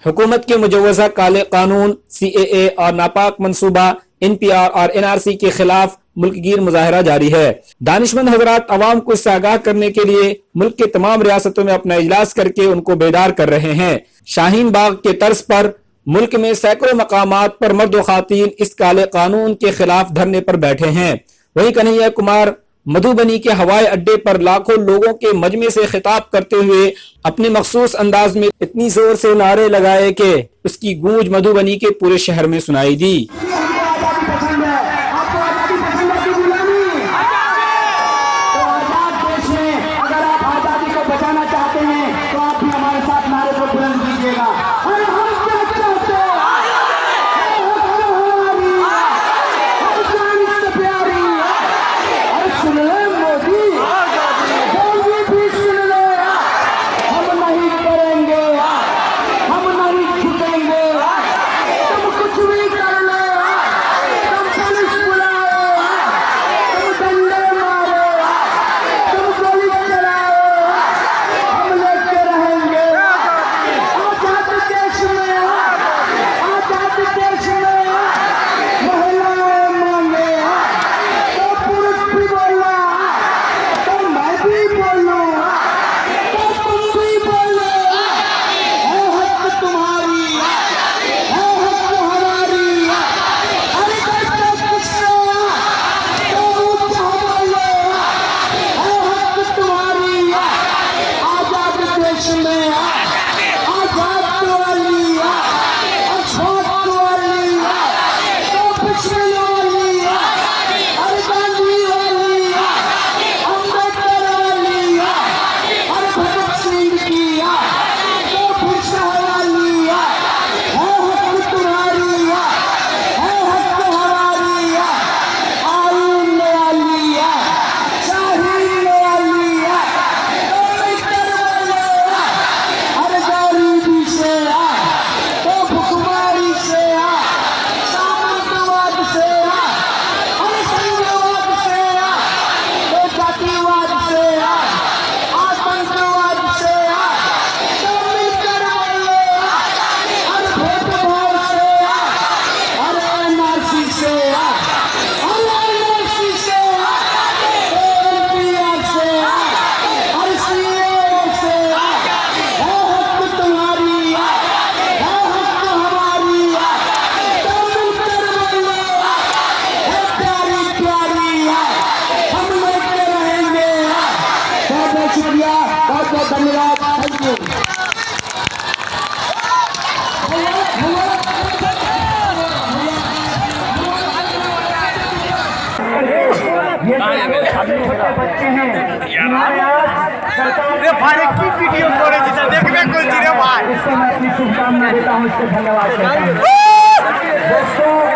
हुकूमत के मुजव्वज़ा काले कानून, CAA और नापाक मनसूबा NPR और NRC के खिलाफ मुल्कगीर मुजाहरा जारी है। दानिशमंद हजरात अवाम को इससे आगाह करने के लिए मुल्क के तमाम रियासतों में अपना इजलास करके उनको बेदार कर रहे हैं। शाहीन बाग के तर्ज पर मुल्क में सैकड़ों मकामात पर मर्द व खातीन इस काले कानून के खिलाफ धरने पर बैठे हैं। वहीं कन्हैया कुमार मधुबनी के हवाई अड्डे पर लाखों लोगों के मजमे से खिताब करते हुए अपने मखसूस अंदाज में इतनी जोर से नारे लगाए कि उसकी गूंज मधुबनी के पूरे शहर में सुनाई दी। बहुत बहुत धन्यवाद। Thank you. छोटे बच्चे हैं वीडियो देखने को इसको मैं अपनी शुभकामना देता हूँ, इसको धन्यवाद देता हूँ। दोस्तों